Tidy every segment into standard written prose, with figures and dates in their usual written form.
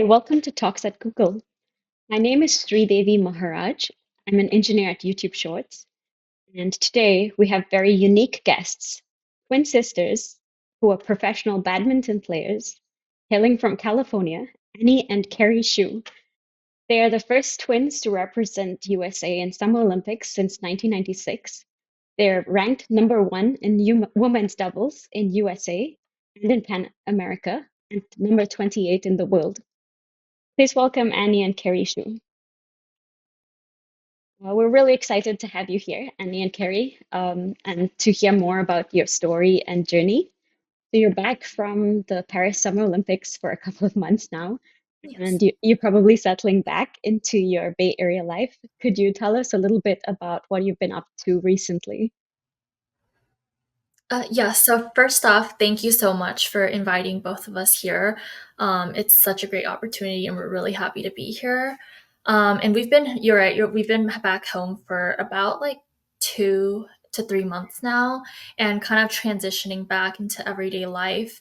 Hi, welcome to Talks at Google. My name is Sridevi Maharaj. I'm an engineer at YouTube Shorts, and today we have very unique guests, twin sisters who are professional badminton players, hailing from California, Annie and Kerry Xu. They are the first twins to represent USA in Summer Olympics since 1996. They're ranked number one in women's doubles in USA and in Pan America, and number 28 in the world. Please welcome Annie and Kerry Xu. We're really excited to have you here, Annie and Kerry, and to hear more about your story and journey. So you're back from the Paris Summer Olympics for a couple of months now, Yes. and you're probably settling back into your Bay Area life. Could you tell us a little bit about what you've been up to recently? Yeah, so first off, thank you so much for inviting both of us here. It's such a great opportunity, and we're really happy to be here. And you're right, we've been back home for about like 2 to 3 months now, and kind of transitioning back into everyday life.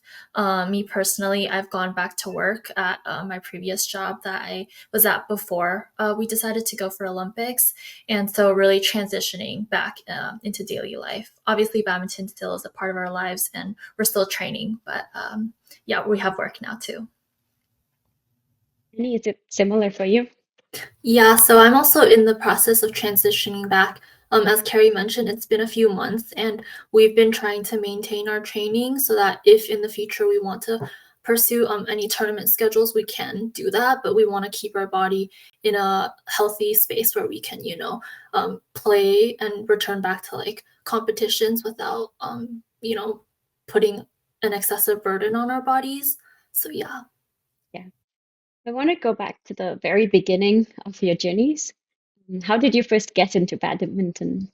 Me personally, I've gone back to work at my previous job that I was at before we decided to go for Olympics. And so, really transitioning back into daily life. Obviously, badminton still is a part of our lives, and we're still training. But yeah, we have work now too. Annie, is it similar for you? Yeah, so I'm also in the process of transitioning back. As Carrie mentioned, it's been a few months, and we've been trying to maintain our training so that if in the future we want to pursue any tournament schedules, we can do that. But we want to keep our body in a healthy space where we can, play and return back to like competitions without, putting an excessive burden on our bodies. So yeah. Yeah. I want to go back to the very beginning of your journeys. How did you first get into badminton?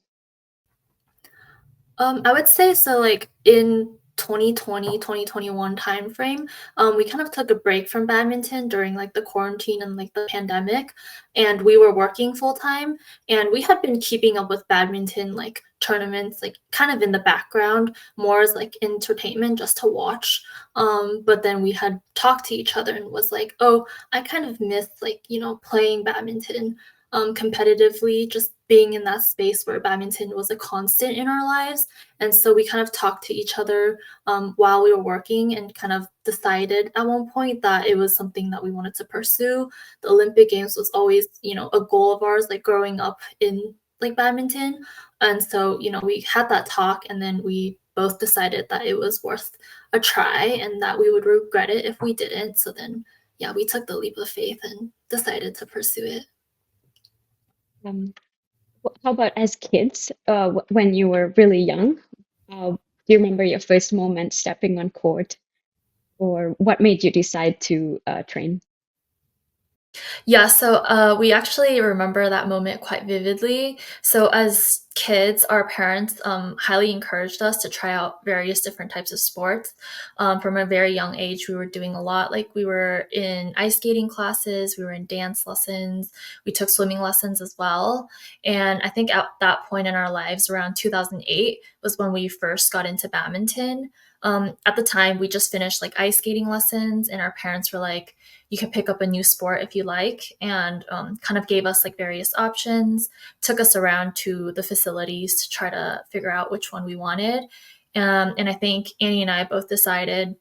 I would say so like in 2020, 2021 timeframe, we kind of took a break from badminton during like the quarantine and like the pandemic, and we were working full time, and we had been keeping up with badminton like tournaments like kind of in the background, more as like entertainment just to watch. But then we had talked to each other and was like, oh, I kind of miss like, playing badminton competitively, just being in that space where badminton was a constant in our lives. And so we kind of talked to each other while we were working and kind of decided at one point that it was something that we wanted to pursue. The Olympic Games was always, a goal of ours, like growing up in like badminton. And so, we had that talk, and then we both decided that it was worth a try and that we would regret it if we didn't. So then, yeah, we took the leap of faith and decided to pursue it. Um, How about as kids, when you were really young? Do you remember your first moment stepping on court, or what made you decide to train? Yeah, so we actually remember that moment quite vividly. So, as kids, our parents highly encouraged us to try out various different types of sports. From a very young age, we were doing a lot. Like, we were in ice skating classes, we were in dance lessons, we took swimming lessons as well. And I think at that point in our lives, around 2008, was when we first got into badminton. At the time, we just finished like ice skating lessons, and our parents were like, you can pick up a new sport if you like, and kind of gave us like various options, took us around to the facilities to try to figure out which one we wanted. And I think Annie and I both decided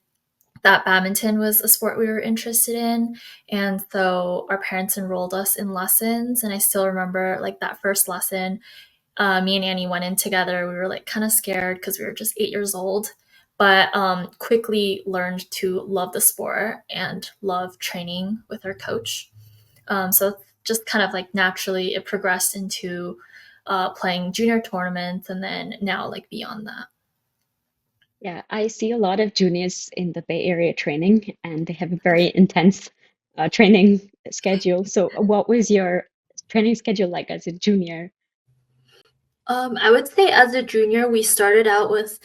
that badminton was a sport we were interested in. And so our parents enrolled us in lessons. And I still remember like that first lesson, me and Annie went in together. We were like kind of scared because we were just 8 years old, but quickly learned to love the sport and love training with our coach. So just kind of like naturally it progressed into playing junior tournaments, and then now like beyond that. Yeah, I see a lot of juniors in the Bay Area training, and they have a very intense training schedule. So, what was your training schedule like as a junior? I would say as a junior, we started out with,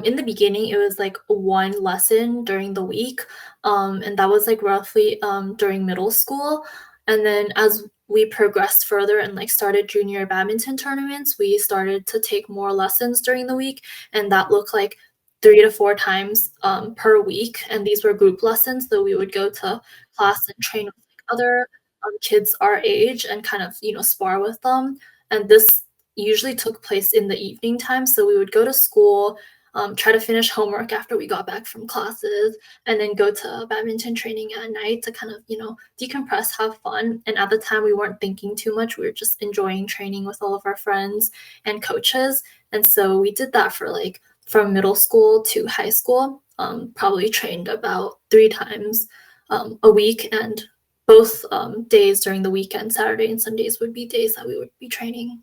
in the beginning, it was like one lesson during the week. And that was like roughly during middle school. And then as we progressed further and like started junior badminton tournaments, we started to take more lessons during the week. And that looked like 3 to 4 times per week, and these were group lessons. So we would go to class and train with like, other kids our age and kind of spar with them. And this usually took place in the evening time. So we would go to school, try to finish homework after we got back from classes, and then go to badminton training at night to kind of decompress, have fun. And at the time, we weren't thinking too much. We were just enjoying training with all of our friends and coaches. And so we did that for like from middle school to high school, probably trained about 3 times a week. And both days during the weekend, Saturday and Sundays, would be days that we would be training.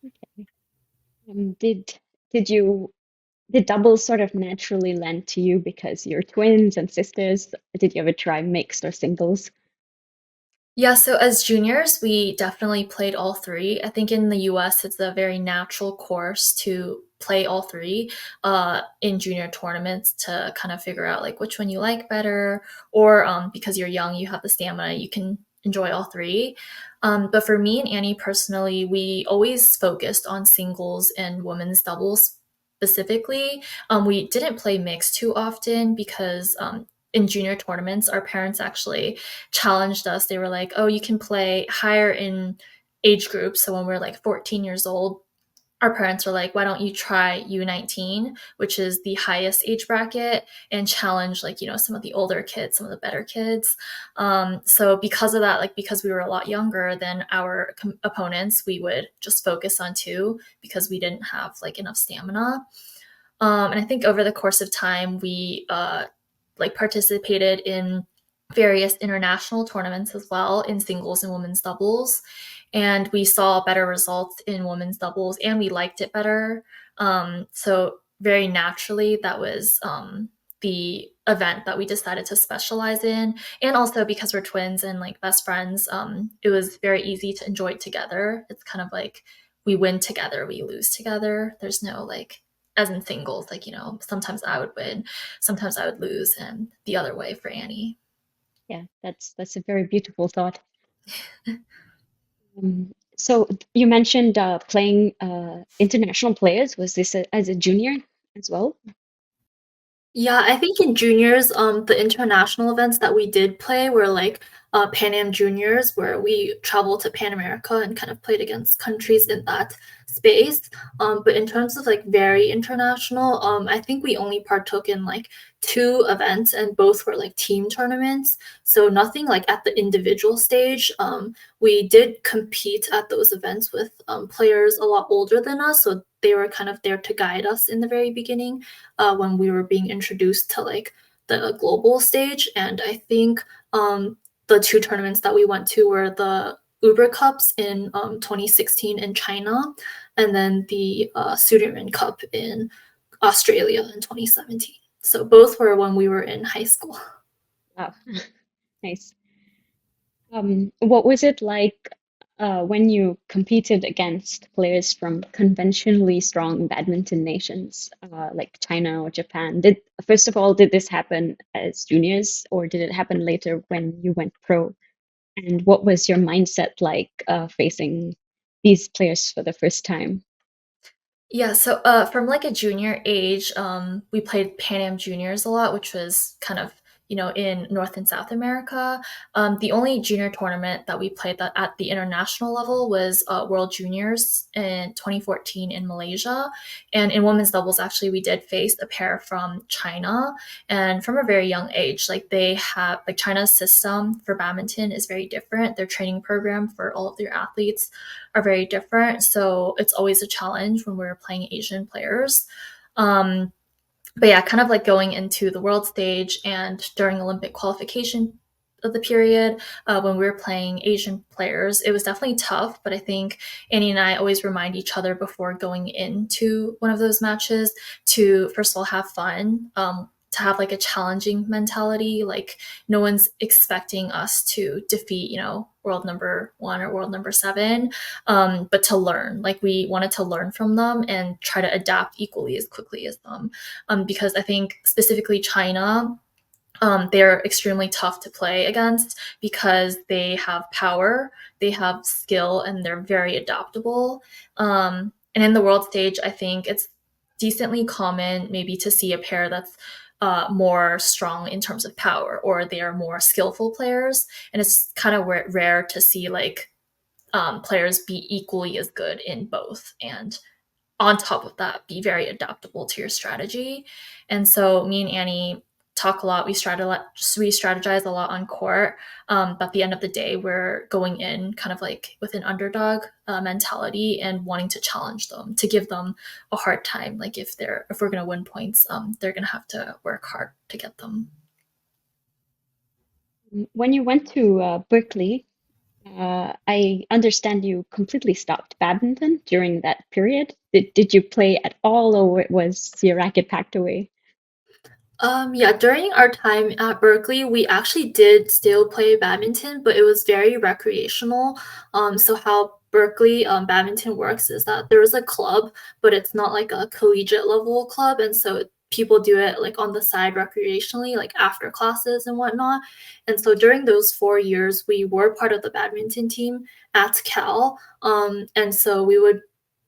Okay. Did you did doubles sort of naturally lend to you because you're twins and sisters? Did you ever try mixed or singles? Yeah, so as juniors, we definitely played all three. I think in the US, it's a very natural course to play all three in junior tournaments to kind of figure out like which one you like better, or because you're young, you have the stamina, you can enjoy all three. But for me and Annie personally, we always focused on singles and women's doubles specifically. We didn't play mixed too often because in junior tournaments, our parents actually challenged us. They were like, "Oh, you can play higher in age groups." So when we are like 14 years old, our parents were like, "Why don't you try U19, which is the highest age bracket, and challenge like some of the older kids, some of the better kids." So because of that, like because we were a lot younger than our opponents, we would just focus on two because we didn't have like enough stamina. And I think over the course of time, we like participated in various international tournaments as well in singles and women's doubles. And we saw better results in women's doubles and we liked it better. So very naturally, that was the event that we decided to specialize in. And also because we're twins and like best friends, it was very easy to enjoy it together. It's kind of like we win together, we lose together. There's no like, as in singles, like, sometimes I would win, sometimes I would lose, and the other way for Annie. Yeah, that's a very beautiful thought. So you mentioned playing international players. Was this as a junior as well? Yeah, I think in juniors, the international events that we did play were like Pan Am Juniors, where we traveled to Pan America and kind of played against countries in that space. But in terms of like very international, I think we only partook in like 2 events, and both were like team tournaments. So nothing like at the individual stage. We did compete at those events with players a lot older than us, so they were kind of there to guide us in the very beginning when we were being introduced to like the global stage. And I think the 2 tournaments that we went to were the Uber Cups in 2016 in China, and then the Sudirman Cup in Australia in 2017. So both were when we were in high school. Wow, nice. What was it like when you competed against players from conventionally strong badminton nations like China or Japan? First of all, did this happen as juniors, or did it happen later when you went pro? And what was your mindset like facing these players for the first time? Yeah, so from like a junior age, we played Pan Am Juniors a lot, which was kind of in North and South America. The only junior tournament that we played that at the international level was World Juniors in 2014 in Malaysia. And in women's doubles, actually, we did face a pair from China, and from a very young age, like they have like China's system for badminton is very different. Their training program for all of their athletes are very different. So it's always a challenge when we're playing Asian players. Um, but yeah, kind of like going into the world stage and during Olympic qualification of the period when we were playing Asian players, it was definitely tough. But I think Annie and I always remind each other before going into one of those matches to, first of all, have fun. To have like a challenging mentality, like no one's expecting us to defeat, world number 1 or world number 7, but to learn. Like we wanted to learn from them and try to adapt equally as quickly as them, because I think specifically China, they're extremely tough to play against because they have power, they have skill, and they're very adaptable. And in the world stage, I think it's decently common maybe to see a pair that's more strong in terms of power, or they are more skillful players. And it's kind of rare to see like players be equally as good in both. And on top of that, be very adaptable to your strategy. And so me and Annie talk a lot. We strategize a lot on court. But at the end of the day, we're going in kind of like with an underdog mentality and wanting to challenge them, to give them a hard time. Like if we're gonna win points, they're gonna have to work hard to get them. When you went to Berkeley, I understand you completely stopped badminton during that period. Did you play at all, or was your racket packed away? Yeah, during our time at Berkeley, we actually did still play badminton, but it was very recreational. So how Berkeley badminton works is that there is a club, but it's not like a collegiate level club, and so people do it like on the side recreationally, like after classes and whatnot. And so during those 4 years, we were part of the badminton team at Cal, and so we would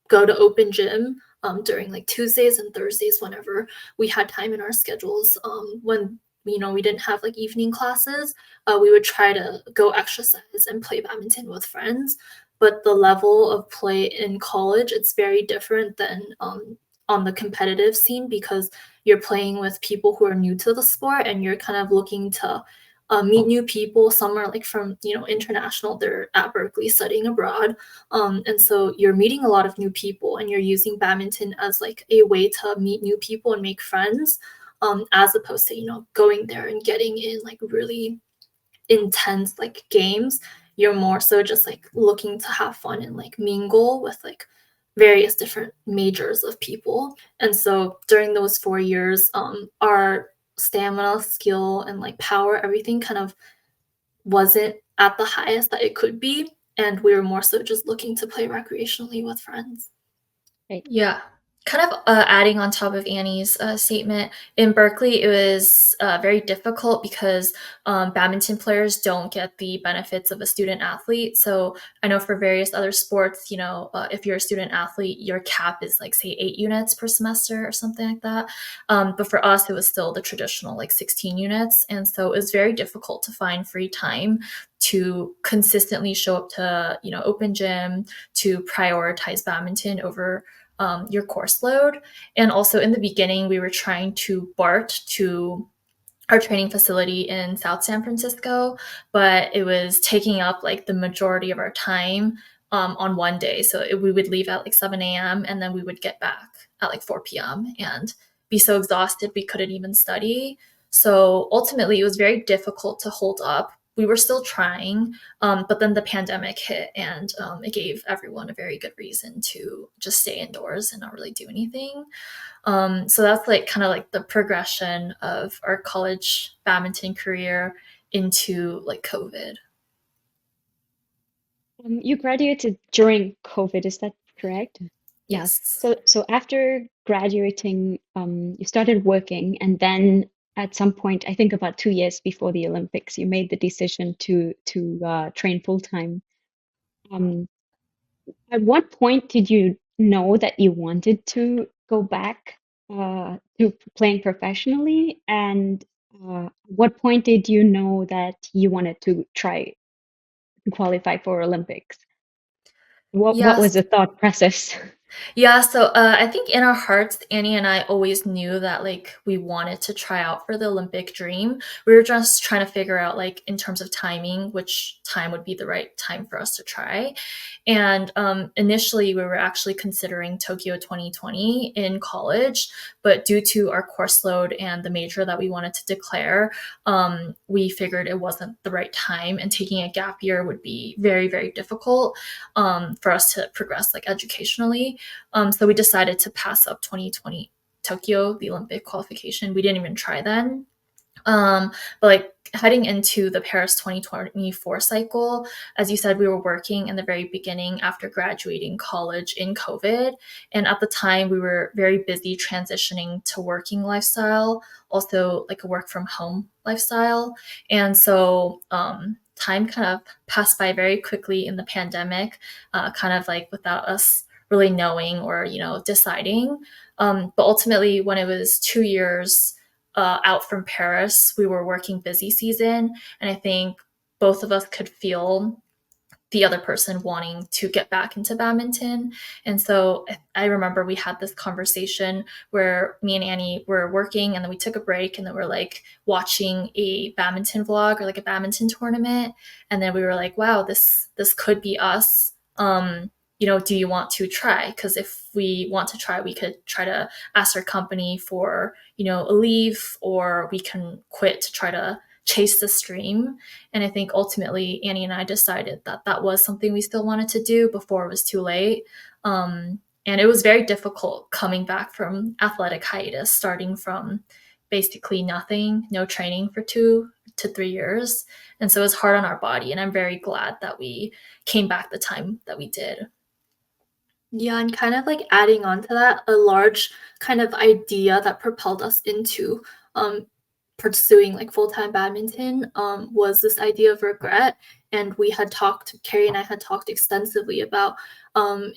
go to open gym during like Tuesdays and Thursdays whenever we had time in our schedules. When we didn't have like evening classes, we would try to go exercise and play badminton with friends. But the level of play in college, it's very different than on the competitive scene, because you're playing with people who are new to the sport, and you're kind of looking to meet new people. Some are like from international, they're at Berkeley studying abroad, and so you're meeting a lot of new people, and you're using badminton as like a way to meet new people and make friends, as opposed to going there and getting in like really intense like games. You're more so just like looking to have fun and like mingle with like various different majors of people. And so during those 4 years, our stamina, skill, and like power, everything kind of wasn't at the highest that it could be, and we were more so just looking to play recreationally with friends. Right. Yeah. Kind of adding on top of Annie's statement, in Berkeley, it was very difficult because badminton players don't get the benefits of a student athlete. So I know for various other sports, if you're a student athlete, your cap is like, say, 8 units per semester or something like that. But for us, it was still the traditional like 16 units. And so it was very difficult to find free time to consistently show up to, open gym, to prioritize badminton over your course load. And also in the beginning, we were trying to BART to our training facility in South San Francisco, but it was taking up like the majority of our time on one day. So we would leave at like 7 a.m. and then we would get back at like 4 p.m. and be so exhausted we couldn't even study. So ultimately, it was very difficult to hold up. We were still trying, but then the pandemic hit, and it gave everyone a very good reason to just stay indoors and not really do anything. So that's like kind of like the progression of our college badminton career into like COVID. You graduated during COVID, is that correct? Yeah. Yes. So after graduating, you started working, and then at some point, I think about 2 years before the Olympics, you made the decision to train full time. Um, at what point did you know that you wanted to go back to playing professionally? And what point did you know that you wanted to try to qualify for Olympics? What was Yes. the thought process? Yeah, so I think in our hearts, Annie and I always knew that like we wanted to try out for the Olympic dream. We were just trying to figure out like in terms of timing, which time would be the right time for us to try. And initially, we were actually considering Tokyo 2020 in college, but due to our course load and the major that we wanted to declare, we figured it wasn't the right time, and taking a gap year would be very, very difficult for us to progress like educationally. So we decided to pass up 2020 Tokyo, the Olympic qualification. We didn't even try then. But like heading into the Paris 2024 cycle, as you said, we were working in the very beginning after graduating college in COVID. And at the time, we were very busy transitioning to working lifestyle, also like a work from home lifestyle. And so, time kind of passed by very quickly in the pandemic, kind of like without us really knowing or, deciding. But ultimately, when it was 2 years out from Paris, we were working busy season. And I think both of us could feel the other person wanting to get back into badminton. And so I remember we had this conversation where me and Annie were working and then we took a break and then we're like watching a badminton vlog or like a badminton tournament. And then we were like, wow, this could be us. Do you want to try? Because if we want to try, we could try to ask our company for, a leave, or we can quit to try to chase the stream. And I think ultimately Annie and I decided that that was something we still wanted to do before it was too late. And it was very difficult coming back from athletic hiatus, starting from basically nothing, no training for 2 to 3 years. And so it was hard on our body. And I'm very glad that we came back the time that we did. Yeah, and kind of like adding on to that, a large kind of idea that propelled us into um, pursuing like full-time badminton was this idea of regret. And Carrie and I had talked extensively about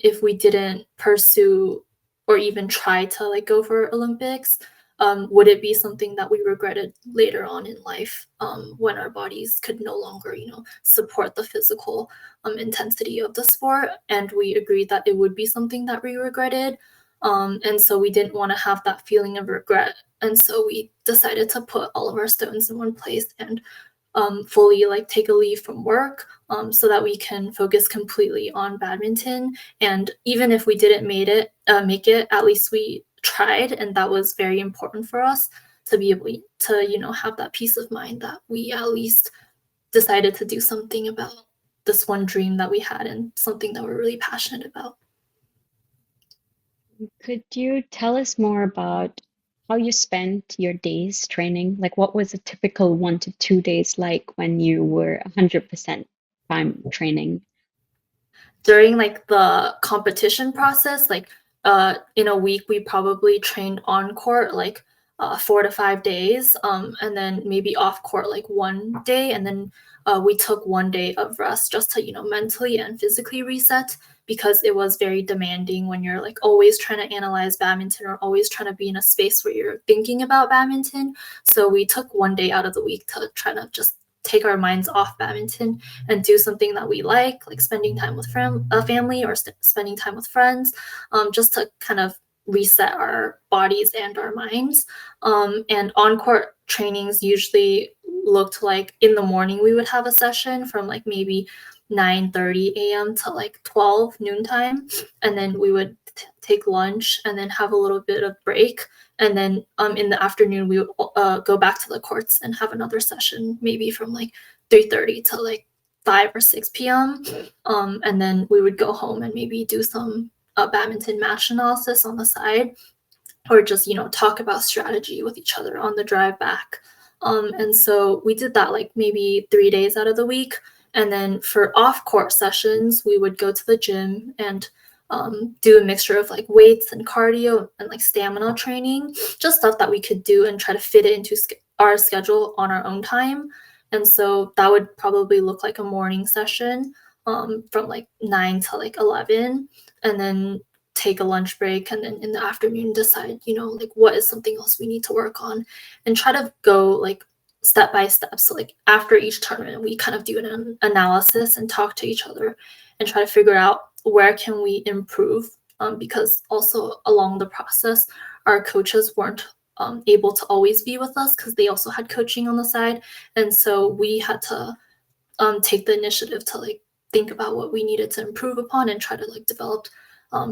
if we didn't pursue or even try to like go for Olympics, would it be something that we regretted later on in life when our bodies could no longer, support the physical intensity of the sport? And we agreed that it would be something that we regretted. And so we didn't want to have that feeling of regret. And so we decided to put all of our stones in one place and fully like take a leave from work so that we can focus completely on badminton. And even if we didn't make it, at least we tried, and that was very important for us to be able to have that peace of mind that we at least decided to do something about this one dream that we had and something that we're really passionate about. Could you tell us more about how you spent your days training? Like, what was a typical 1 to 2 days like when you were 100% time training? During like the competition process, like in a week we probably trained on court like 4 to 5 days, and then maybe off court like one day, and then we took one day of rest just to mentally and physically reset, because it was very demanding when you're like always trying to analyze badminton or always trying to be in a space where you're thinking about badminton. So we took one day out of the week to try to just take our minds off badminton and do something that we like spending time with family or spending time with friends, just to kind of reset our bodies and our minds. And on court trainings usually looked like in the morning we would have a session from like maybe 9:30 a.m. to like 12 noontime, and then we would take lunch and then have a little bit of break, and then in the afternoon we would go back to the courts and have another session maybe from like 3:30 to like 5 or 6 p.m. And then we would go home and maybe do some badminton match analysis on the side, or just talk about strategy with each other on the drive back. And so we did that like maybe 3 days out of the week. And then for off court sessions we would go to the gym and do a mixture of like weights and cardio and like stamina training, just stuff that we could do and try to fit it into our schedule on our own time. And so that would probably look like a morning session from like 9 to like 11, and then take a lunch break, and then in the afternoon decide like what is something else we need to work on, and try to go like step by step. So like after each tournament we kind of do an analysis and talk to each other and try to figure out where can we improve, because also along the process our coaches weren't able to always be with us because they also had coaching on the side. And so we had to take the initiative to like think about what we needed to improve upon and try to like develop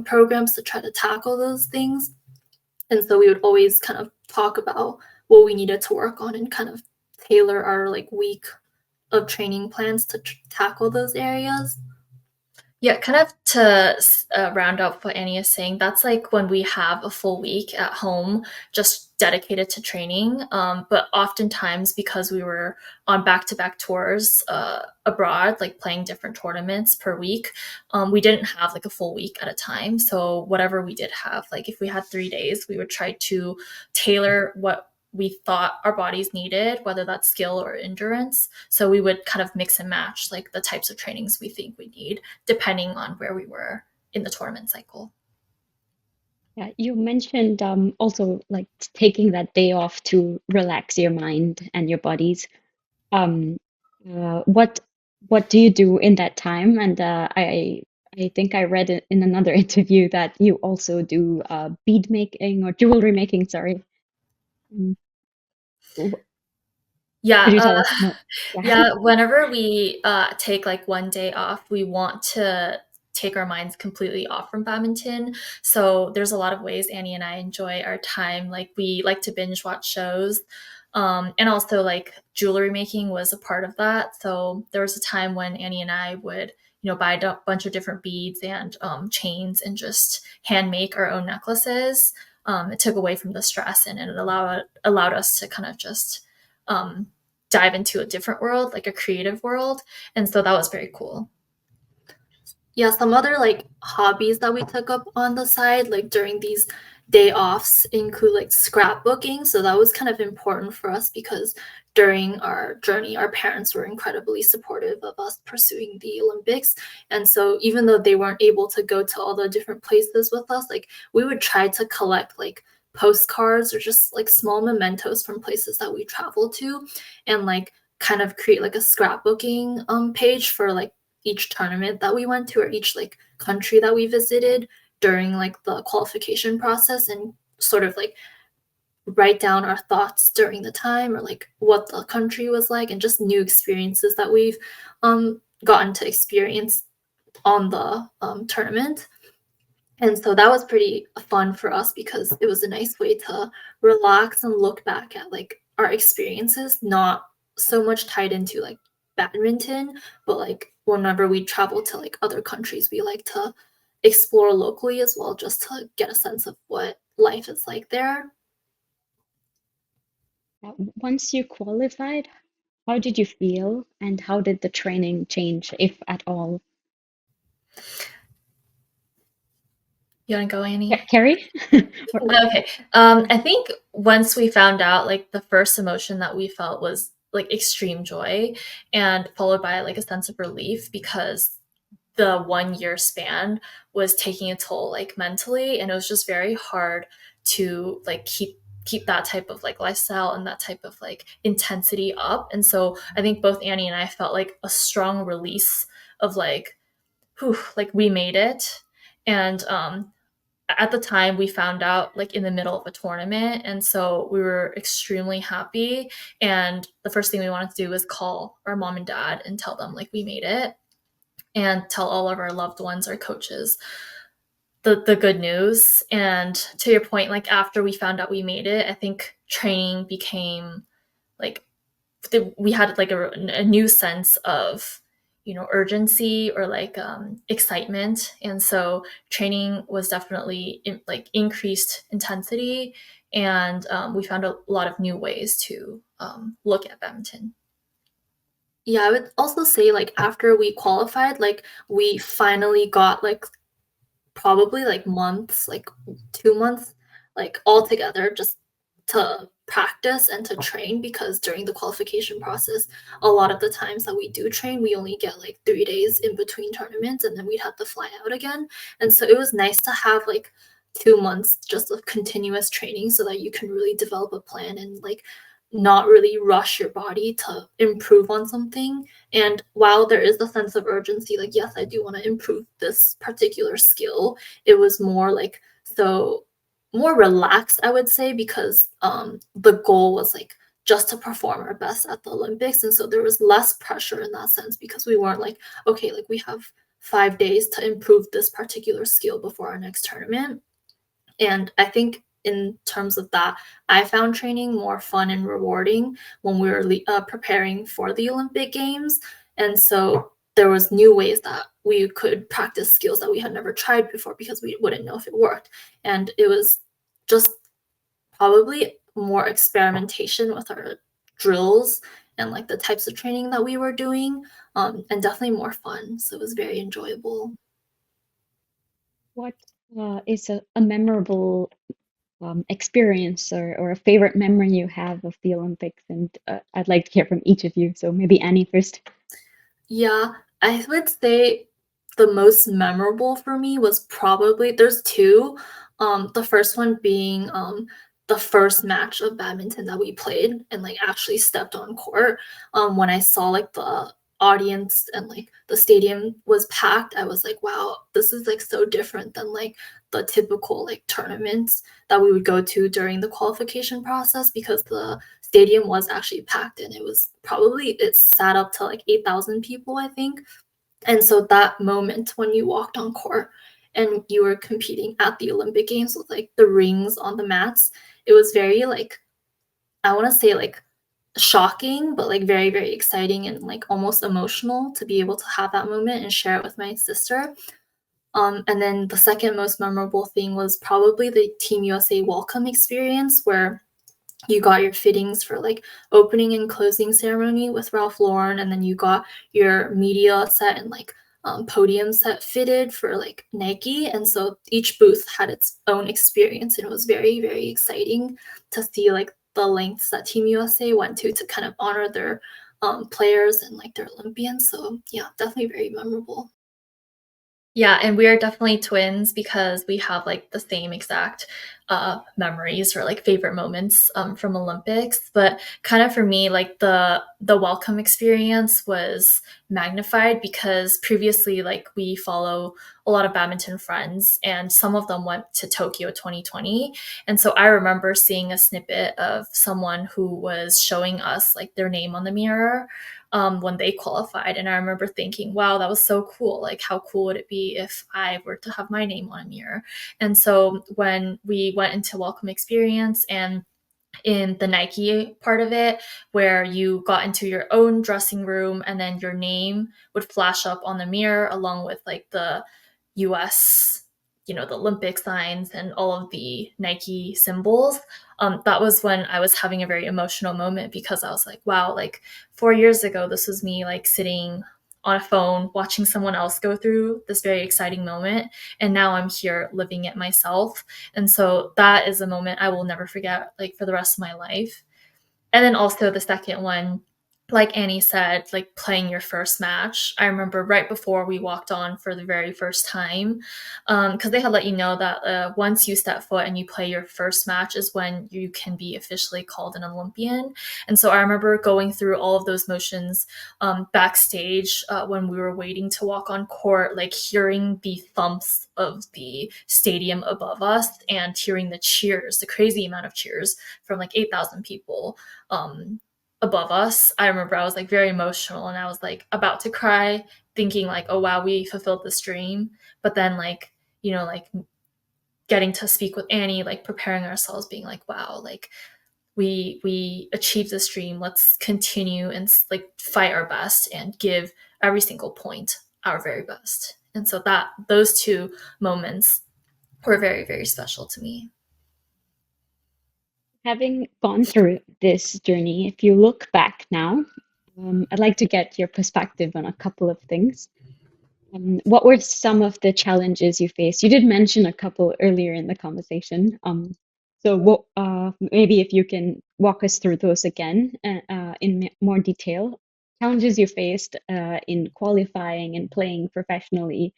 programs to try to tackle those things. And so we would always kind of talk about what we needed to work on and kind of tailor our like week of training plans to tackle those areas. Yeah, kind of to round up what Annie is saying, that's like when we have a full week at home just dedicated to training. But oftentimes, because we were on back-to-back tours abroad, like playing different tournaments per week, we didn't have like a full week at a time. So whatever we did have, like if we had 3 days, we would try to tailor what we thought our bodies needed, whether that's skill or endurance. So we would kind of mix and match like the types of trainings we think we need depending on where we were. in the tournament cycle. Yeah, you mentioned also like taking that day off to relax your mind and your bodies. Um, what do you do in that time? And I think I read it in another interview that you also do bead making or jewelry making, sorry. Um, w- could Yeah, you tell us more? Yeah. yeah, whenever we, take, like, one day off, we want to take our minds completely off from badminton, so there's a lot of ways Annie and I enjoy our time, like, we like to binge watch shows, and also, like, jewelry making was a part of that, so there was a time when Annie and I would, buy a bunch of different beads and, chains and just hand make our own necklaces. It took away from the stress, and it allowed us to kind of just, um, dive into a different world, like a creative world. And so that was very cool. Yeah, some other like hobbies that we took up on the side, like during these day offs, include like scrapbooking. So that was kind of important for us because during our journey, our parents were incredibly supportive of us pursuing the Olympics. And so even though they weren't able to go to all the different places with us, like we would try to collect like postcards or just like small mementos from places that we traveled to and like kind of create like a scrapbooking page for like each tournament that we went to or each like country that we visited during like the qualification process and sort of like write down our thoughts during the time or like what the country was like and just new experiences that we've gotten to experience on the tournament. And so that was pretty fun for us because it was a nice way to relax and look back at like our experiences, not so much tied into like badminton, but like whenever we travel to like other countries, we like to explore locally as well, just to get a sense of what life is like there. Once you qualified, how did you feel and how did the training change, if at all? You want to go, Annie? Carrie? Or- Okay. I think once we found out, like the first emotion that we felt was like extreme joy, and followed by like a sense of relief because the 1 year span was taking a toll like mentally, and it was just very hard to like keep that type of like lifestyle and that type of like intensity up. And so I think both Annie and I felt like a strong release of like, whew, like we made it. And at the time we found out like in the middle of a tournament, and so we were extremely happy, and the first thing we wanted to do was call our mom and dad and tell them like we made it, and tell all of our loved ones, our coaches, the good news. And to your point, like after we found out we made it, I think training became like we had like a new sense of urgency or like excitement. And so training was definitely like increased intensity, and we found a lot of new ways to look at badminton. Yeah, I would also say like after we qualified, like we finally got like probably like months, like 2 months, like all together just to practice and to train because during the qualification process, a lot of the times that we do train, we only get like 3 days in between tournaments and then we'd have to fly out again. And so it was nice to have like 2 months just of continuous training so that you can really develop a plan and like not really rush your body to improve on something. And while there is a sense of urgency, like, yes, I do want to improve this particular skill, it was more like, so more relaxed, I would say, because the goal was like just to perform our best at the Olympics. And so there was less pressure in that sense because we weren't like, okay, like we have 5 days to improve this particular skill before our next tournament. And I think in terms of that, I found training more fun and rewarding when we were preparing for the Olympic Games. And so there was new ways that we could practice skills that we had never tried before because we wouldn't know if it worked. And it was just probably more experimentation with our drills and like the types of training that we were doing, and definitely more fun. So it was very enjoyable. What is a memorable experience or a favorite memory you have of the Olympics? And I'd like to hear from each of you. So maybe Annie first. Yeah, I would say the most memorable for me was probably there's two. The first one being the first match of badminton that we played and like actually stepped on court. When I saw like the audience and like the stadium was packed, I was like, wow, this is like so different than like the typical like tournaments that we would go to during the qualification process because the stadium was actually packed and it sat up to like 8,000 people, I think. And so that moment when you walked on court and you were competing at the Olympic Games with like the rings on the mats, it was very like, I want to say like shocking, but like very, very exciting and like almost emotional to be able to have that moment and share it with my sister. And then the second most memorable thing was probably the Team USA welcome experience where you got your fittings for like opening and closing ceremony with Ralph Lauren, and then you got your media set and like podium set fitted for like Nike. And so each booth had its own experience, and it was very, very exciting to see like the lengths that Team USA went to kind of honor their players and like their Olympians. So yeah, definitely very memorable. Yeah, and we are definitely twins because we have like the same exact memories or like favorite moments from Olympics. But kind of for me, like the welcome experience was magnified because previously, like we follow a lot of badminton friends, and some of them went to Tokyo 2020. And so I remember seeing a snippet of someone who was showing us like their name on the mirror when they qualified. And I remember thinking, wow, that was so cool. Like, how cool would it be if I were to have my name on a mirror? And so when we went into welcome experience and in the Nike part of it, where you got into your own dressing room and then your name would flash up on the mirror along with like the US, the Olympic signs and all of the Nike symbols. That was when I was having a very emotional moment because I was like, wow, like 4 years ago, this was me like sitting on a phone watching someone else go through this very exciting moment. And now I'm here living it myself. And so that is a moment I will never forget, like for the rest of my life. And then also the second one, like Annie said, like playing your first match. I remember right before we walked on for the very first time, because they had let you know that once you step foot and you play your first match is when you can be officially called an Olympian. And so I remember going through all of those motions backstage when we were waiting to walk on court, like hearing the thumps of the stadium above us and hearing the cheers, the crazy amount of cheers from like 8,000 people above us. I remember I was like very emotional and I was like about to cry, thinking like, oh wow, we fulfilled this dream. But then like, like getting to speak with Annie, like preparing ourselves, being like, wow, like we achieved this dream. Let's continue and like fight our best and give every single point our very best. And so that those two moments were very, very special to me. Having gone through this journey, if you look back now, I'd like to get your perspective on a couple of things. What were some of the challenges you faced? You did mention a couple earlier in the conversation. So what, maybe if you can walk us through those again in more detail. Challenges you faced in qualifying and playing professionally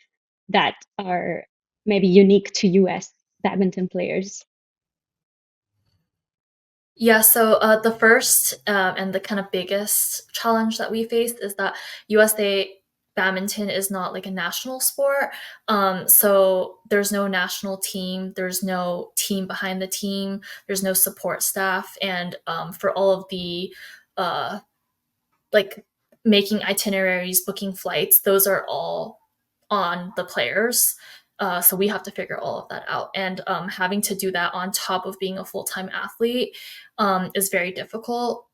that are maybe unique to US badminton players. Yeah, so the first and the kind of biggest challenge that we faced is that USA badminton is not like a national sport. So there's no national team, there's no team behind the team, there's no support staff, and for all of the uh, like making itineraries, booking flights, those are all on the players. So we have to figure all of that out. And having to do that on top of being a full time athlete is very difficult.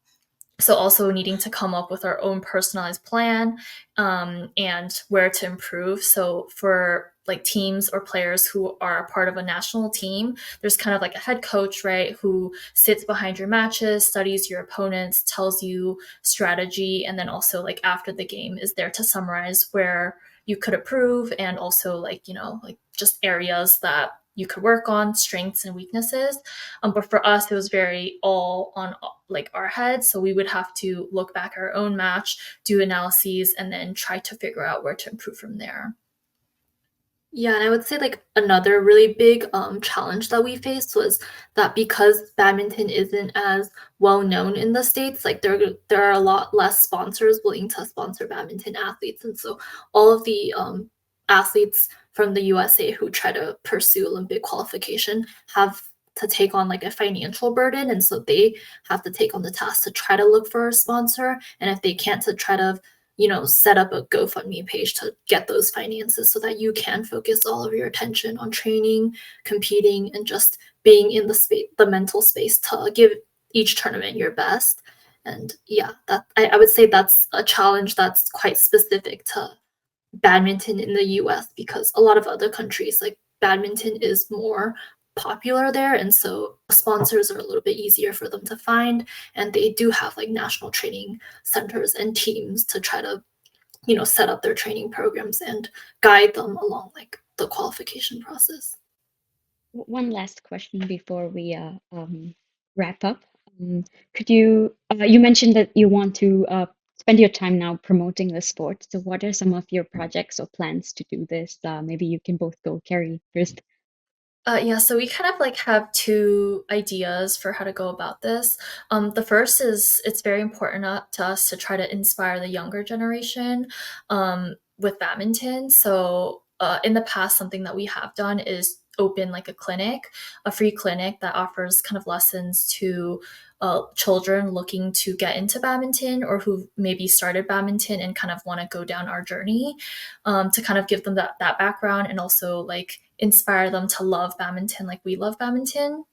So also needing to come up with our own personalized plan and where to improve. So for like teams or players who are a part of a national team, there's kind of like a head coach, right, who sits behind your matches, studies your opponents, tells you strategy, and then also like after the game is there to summarize where you could improve and also like like just areas that you could work on, strengths and weaknesses. But for us, it was very all on like our heads. So we would have to look back our own match, do analyses, and then try to figure out where to improve from there. Yeah, and I would say like another really big challenge that we faced was that because badminton isn't as well known in the States, like there are a lot less sponsors willing to sponsor badminton athletes. And so all of the athletes from the USA who try to pursue Olympic qualification have to take on like a financial burden. And so they have to take on the task to try to look for a sponsor. And if they can't, to try to set up a GoFundMe page to get those finances so that you can focus all of your attention on training, competing, and just being in the mental space to give each tournament your best. And yeah, that I would say that's a challenge that's quite specific to badminton in the US because a lot of other countries, like badminton is more popular there. And so sponsors are a little bit easier for them to find. And they do have like national training centers and teams to try to, set up their training programs and guide them along like the qualification process. One last question before we wrap up. Um, could you, you mentioned that you want to spend your time now promoting the sport. So what are some of your projects or plans to do this? Maybe you can both go, Carrie, first. Yeah, so we kind of like have two ideas for how to go about this. The first is it's very important to us to try to inspire the younger generation with badminton. So in the past, something that we have done is open like a clinic, a free clinic that offers kind of lessons to children looking to get into badminton or who maybe started badminton and kind of want to go down our journey, to kind of give them that background and also like inspire them to love badminton like we love badminton.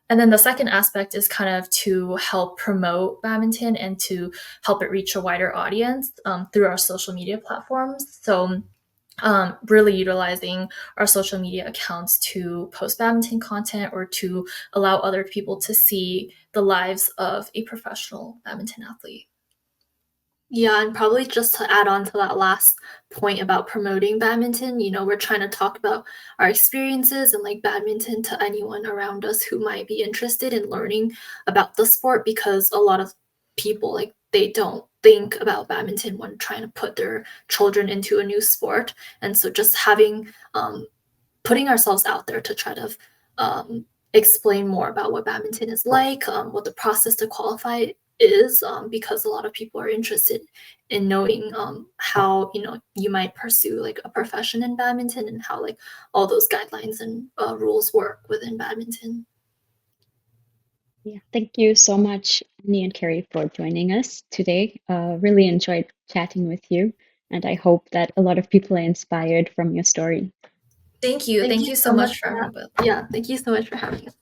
And then the second aspect is kind of to help promote badminton and to help it reach a wider audience through our social media platforms. So really utilizing our social media accounts to post badminton content or to allow other people to see the lives of a professional badminton athlete. Yeah, and probably just to add on to that last point about promoting badminton, we're trying to talk about our experiences and like badminton to anyone around us who might be interested in learning about the sport because a lot of people like they don't think about badminton when trying to put their children into a new sport. And so just having putting ourselves out there to try to explain more about what badminton is like, what the process to qualify is, because a lot of people are interested in knowing how you might pursue like a profession in badminton and how like all those guidelines and rules work within badminton. Yeah, thank you so much, Annie and Carrie, for joining us today. Really enjoyed chatting with you, and I hope that a lot of people are inspired from your story. Thank you. Thank Thank you you so so much much for for having me. yeah, thank you so much for having us.